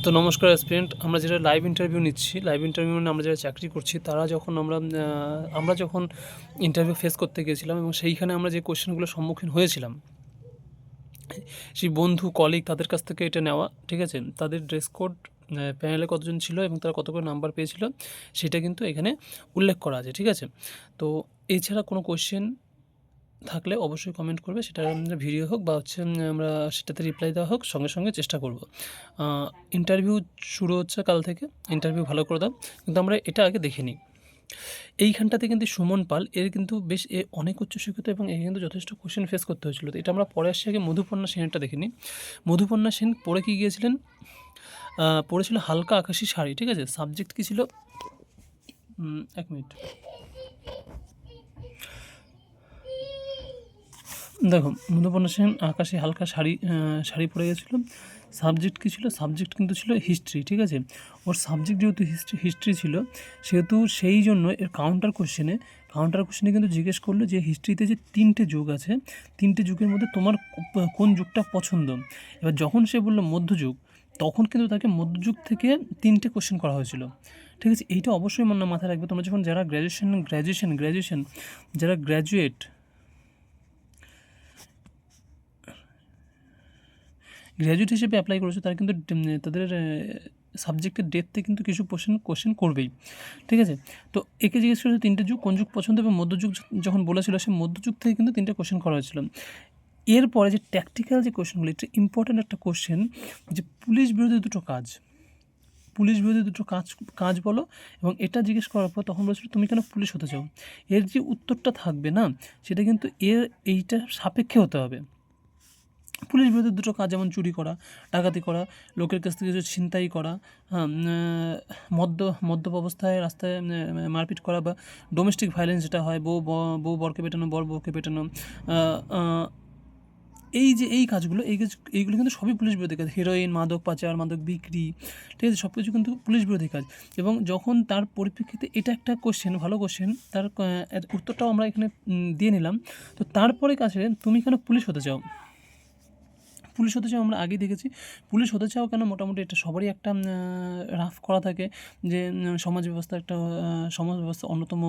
তো নমস্কার অ্যাসপিরেন্ট, আমরা যেটা লাইভ ইন্টারভিউ নিচ্ছি, লাইভ ইন্টারভিউ মানে আমরা যারা চাকরি করছি তারা যখন আমরা যখন ইন্টারভিউ ফেস করতে গিয়েছিলাম এবং সেইখানে আমরা যে কোশ্চেনগুলোর সম্মুখীন হয়েছিলাম, সেই বন্ধু কলিগ তাদের কাছ থেকে এটা নেওয়া, ঠিক আছে? তাদের ড্রেস কোড, প্যানেলে কতজন ছিল এবং তারা কত করে নাম্বার পেয়েছিল সেটা কিন্তু এখানে উল্লেখ করা আছে, ঠিক আছে? তো এছাড়া কোনো কোশ্চেন থাকলে অবশ্যই কমেন্ট করবে, সেটা ভিডিও হোক বা আমরা সেটাতে রিপ্লাই দেওয়া হোক, সঙ্গে সঙ্গে চেষ্টা করব। ইন্টারভিউ শুরু হচ্ছে কাল থেকে, ইন্টারভিউ ভালো করে দাও। কিন্তু আমরা এটা আগে দেখে নিই। এইখানটাতে কিন্তু সুমন পাল, এর কিন্তু বেশ অনেক উচ্চশিক্ষিত এবং এর কিন্তু যথেষ্ট কোশ্চেন ফেস করতে হয়েছিল। তো এটা আমরা পরে আসছি, আগে মধুপর্ণা সেনেরটা দেখে নিই। মধুপর্ণা সেন পড়ে কি গিয়েছিলেন, পড়েছিল হালকা আকাশি শাড়ি, ঠিক আছে? সাবজেক্ট কী ছিল, 1 মিনিট দেখো। মধুপর্ণা সেন আকাশে হালকা শাড়ি পরে গেছিলো। সাবজেক্ট কী ছিল, সাবজেক্ট কিন্তু ছিল হিস্ট্রি, ঠিক আছে? ওর সাবজেক্ট যেহেতু হিস্ট্রি ছিল, সেহেতু সেই জন্য এর কাউন্টার কোশ্চেনে কিন্তু জিজ্ঞেস করলো যে হিস্ট্রিতে যে 3টে যুগ আছে, 3টে যুগের মধ্যে তোমার কোন যুগটা পছন্দ। এবার যখন সে বললো মধ্যযুগ, তখন কিন্তু তাকে মধ্যযুগ থেকে 3টে কোশ্চেন করা হয়েছিল, ঠিক আছে? এইটা অবশ্যই মাথায় রাখবে তোমরা যখন যারা গ্র্যাজুয়েশন যারা গ্র্যাজুয়েট হিসেবে অ্যাপ্লাই করেছো, তারা কিন্তু তাদের সাবজেক্টের ডেপথে কিন্তু কিছু কোশ্চেন করবেই, ঠিক আছে? তো একে জিজ্ঞেস করেছে 3টে যুগ কোন যুগ পছন্দ, এবং মধ্যযুগ যখন বলেছিল, সে মধ্যযুগ থেকে কিন্তু 3টে কোশ্চেন করা হয়েছিল। এরপরে যে ট্যাকটিক্যাল যে কোশ্চেনগুলো, এটা ইম্পর্ট্যান্ট একটা কোশ্চেন, যে পুলিশ বিরোধী দুটো কাজ বলো। এবং এটা জিজ্ঞেস করার পর তখন বলেছিল তুমি কেন পুলিশ হতে চাও। এর যে উত্তরটা থাকবে না, সেটা কিন্তু এইটা সাপেক্ষে হতে হবে। পুলিশ বিরোধী দুটো কাজ, যেমন চুরি করা, ডাকাতি করা, লোকের কাছ থেকে কিছু ছিনতাই করা, মদ্যপ অবস্থায় রাস্তায় মারপিট করা, বা ডোমেস্টিক ভায়োলেন্স যেটা হয়, বউ বরকে পেটানো, বর বউকে পেটানো, এই কাজগুলো এইগুলো কিন্তু সবই পুলিশ বিরোধী কাজ। হিরোইন, মাদক পাচার, মাদক বিক্রি, ঠিক আছে? সব কিছু কিন্তু পুলিশ বিরোধী কাজ। এবং যখন তার পরিপ্রেক্ষিতে এটা একটা কোশ্চেন, ভালো কোশ্চেন, তার উত্তরটাও আমরা এখানে দিয়ে নিলাম। তো তারপরে কাছে তুমি কেন পুলিশ হতে চাও আমরা আগেই দেখেছি। পুলিশ হতে চাও কেন, মোটামুটি এটা সবারই একটা রাফ করা থাকে, যে সমাজ ব্যবস্থার অন্যতম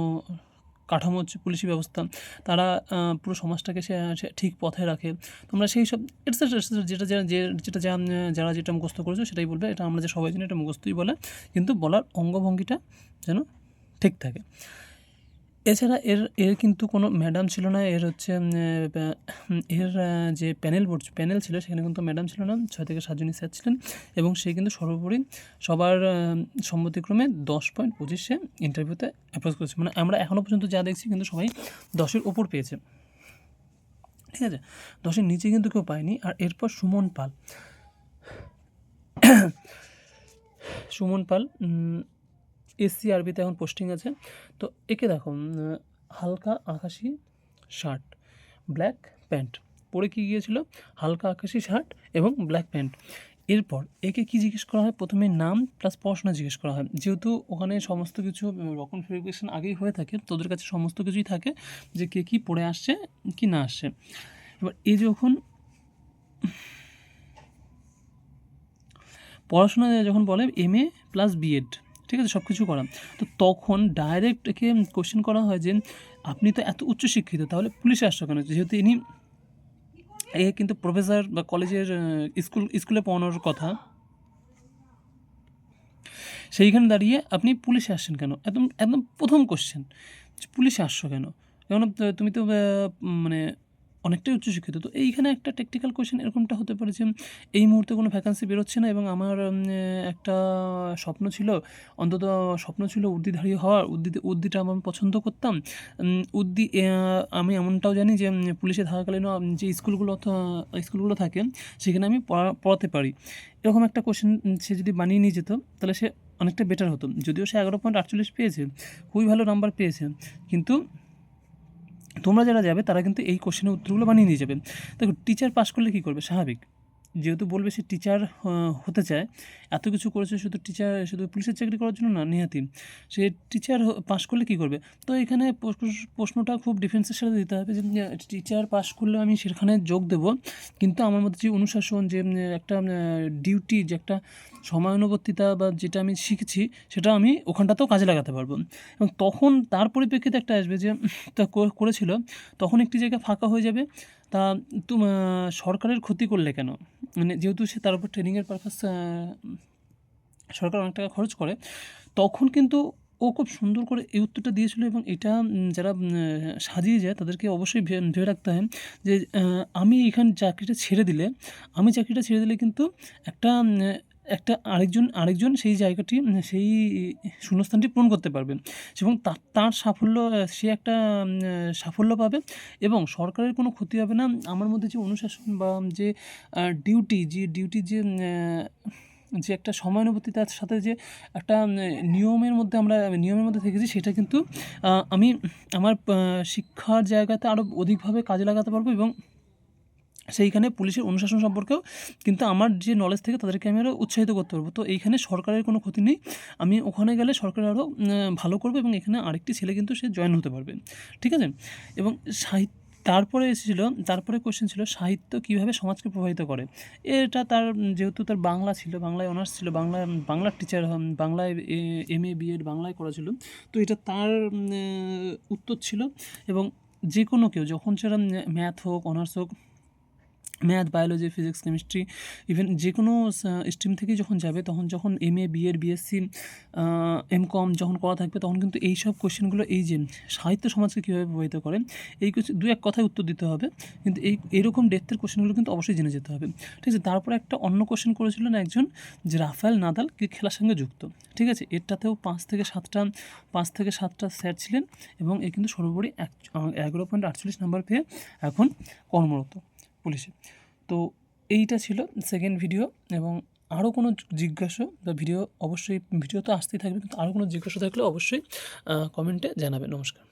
কাঠামো হচ্ছে পুলিশি ব্যবস্থা। তারা পুরো সমাজটাকে সে ঠিক পথে রাখে। তোমরা সেই সব এটসেট্রা যারা যেটা মুখস্থ করেছো সেটাই বলবে। এটা আমরা যে সবাই জানি, এটা মুখস্থই বলে, কিন্তু বলার অঙ্গভঙ্গিটা যেন ঠিক থাকে। এছাড়া এর কিন্তু কোনো ম্যাডাম ছিল না। এর হচ্ছে এর যে প্যানেল ছিল, সেখানে কিন্তু ম্যাডাম ছিল না, 6 থেকে 7 জনই স্যার ছিলেন। এবং সে কিন্তু সর্বোপরি সবার সম্মতিক্রমে 10.25 সে ইন্টারভিউতে অ্যাপ্রোচ করেছে। মানে আমরা এখনও পর্যন্ত যা দেখছি, কিন্তু সবাই 10-এর ওপর পেয়েছে, ঠিক আছে? 10-এর নিচে কিন্তু কেউ পায়নি। আর এরপর সুমন পাল SCRB-তে এখন পোস্টিং আছে। তো একে দেখো, হালকা আকাশি শার্ট, ব্ল্যাক প্যান্ট পরে কি গিয়েছিল, হালকা আকাশি শার্ট এবং ব্ল্যাক প্যান্ট। এরপর একে কি জিজ্ঞেস করা হয়, প্রথমে নাম প্লাস পড়াশোনা জিজ্ঞেস করা হয়। যেহেতু ওখানে সমস্ত কিছু রকম ভেরিফিকেশন আগেই হয়ে থাকে, তোদের কাছে সমস্ত কিছুই থাকে যে কে কী পড়ে আসছে কি না আসছে। এবার যখন পড়াশোনা যখন বলে MA প্লাস B.Ed, ঠিক আছে, সব কিছু করা, তো তখন ডাইরেক্ট একে কোশ্চেন করা হয় যে আপনি তো এত উচ্চশিক্ষিত, তাহলে পুলিশে আসছো কেন? যেহেতু কিন্তু প্রফেসর বা কলেজের স্কুলে পড়ানোর কথা, সেইখানে দাঁড়িয়ে আপনি পুলিশে আসছেন কেন? একদম একদম প্রথম কোশ্চেন, পুলিশে আসছো কেন? কেন তুমি তো মানে অনেকটাই উচ্চশিক্ষিত। তো এইখানে একটা টেকনিক্যাল কোয়েশ্চেন এরকমটা হতে পারে যে এই মুহূর্তে কোনো ভ্যাকান্সি বেরোচ্ছে না, এবং আমার একটা স্বপ্ন ছিল, উর্দিধারী হওয়ার। উর্দিটা আমি পছন্দ করতাম। আমি এমনটাও জানি যে পুলিশে থাকাকালীনও যে স্কুলগুলো থাকে, সেখানে আমি পড়াতে পারি। এরকম একটা কোয়েশ্চেন সে যদি বানিয়ে নিয়ে যেত, তাহলে সে অনেকটা বেটার হতো। যদিও সে 11.48 পেয়েছে, খুবই ভালো নাম্বার পেয়েছে, কিন্তু তোমরা যারা যাবে তারা কিন্তু এই কোশ্চেনের উত্তরগুলো বানিয়ে নিয়ে যাবে। দেখো, টিচার পাস করলে কী করবে, স্বাভাবিক যেহেতু বলবে সে টিচার হতে চায়, এত কিছু করেছে শুধু পুলিশের চাকরি করার জন্য না, নিহাতি সে টিচার পাশ করলে কী করবে। তো এখানে প্রশ্নটা খুব ডিফেন্সের সাথে দিতে হবে যে টিচার পাশ করলে আমি সেখানে যোগ দেব, কিন্তু আমার মধ্যে যে অনুশাসন, যে একটা ডিউটি, যে একটা সময়ানুবর্তিতা বা যেটা আমি শিখেছি সেটা আমি ওখানটাতেও কাজে লাগাতে পারবো। এবং তখন তার পরিপ্রেক্ষিতে একটা আসবে যে তা করেছিল, তখন একটি জায়গা ফাঁকা হয়ে যাবে। তা সরকারের ক্ষতি করলে কেন, মানে যেহেতু সে তার উপর ট্রেনিংয়ের পারপাস সরকার অনেক টাকা খরচ করে, তখন কিন্তু ও খুব সুন্দর করে এই উত্তরটা দিয়েছিল। এবং এটা যারা সাজিয়ে যায় তাদেরকে অবশ্যই ভেবে রাখতে হয় যে আমি চাকরিটা ছেড়ে দিলে কিন্তু একটা একটা আরেকজন সেই জায়গাটি, সেই শূন্যস্থানটি পূরণ করতে পারবে এবং তার সাফল্য, সে একটা সাফল্য পাবে এবং সরকারের কোনো ক্ষতি হবে না। আমার মধ্যে যে অনুশাসন বা যে ডিউটি যে একটা সময়ানুবর্তিতার সাথে যে একটা নিয়মের মধ্যে থেকেছি, সেটা কিন্তু আমি আমার শিক্ষার জায়গাতে আরও অধিকভাবে কাজে লাগাতে পারবো এবং সেইখানে পুলিশের অনুশাসন সম্পর্কেও কিন্তু আমার যে নলেজ থেকে তাদেরকে আমি আরও উৎসাহিত করতে পারবো। তো এইখানে সরকারের কোনো ক্ষতি নেই, আমি ওখানে গেলে সরকার আরও ভালো করবে এবং এখানে আরেকটি ছেলে কিন্তু সে জয়েন হতে পারবে, ঠিক আছে। এবং তারপরে কোশ্চেন ছিল সাহিত্য কীভাবে সমাজকে প্রভাবিত করে। এটা তার যেহেতু তার বাংলা ছিল, বাংলায় অনার্স ছিল, বাংলার টিচার, বাংলায় MA BEd বাংলায় করা ছিল, তো এটা তার উত্তর ছিল। এবং যে কোনো কেউ যখন সেটা ম্যাথ হোক, অনার্স হোক, math, biology, physics, chemistry, even যে কোনো স্ট্রিম থেকেই যখন যাবে, তখন যখন MA BEd BSc MCom যখন করা থাকবে, তখন কিন্তু এইসব কোশ্চেনগুলো, এই যে সাহিত্য সমাজকে কীভাবে প্রভাবিত করে, এই দু এক কথায় উত্তর দিতে হবে, কিন্তু এইরকম ডেপথের কোশ্চেনগুলো কিন্তু অবশ্যই জেনে যেতে হবে, ঠিক আছে। তারপরে একটা অন্য কোশ্চেন করেছিলেন একজন, যে রাফায়েল নাদাল কি খেলার সঙ্গে যুক্ত, ঠিক আছে। এটাতেও 5 থেকে 7টা স্যার ছিলেন এবং এ কিন্তু সর্বোপরি 11.48 নাম্বার পেয়ে এখন কর্মরত পুলিশে। তো এইটা ছিল সেকেন্ড ভিডিও। এবং আরও কোনো জিজ্ঞাসা বা ভিডিও তো আসতেই থাকবে, কিন্তু আরও কোনো জিজ্ঞাসা থাকলে অবশ্যই কমেন্টে জানাবে। নমস্কার।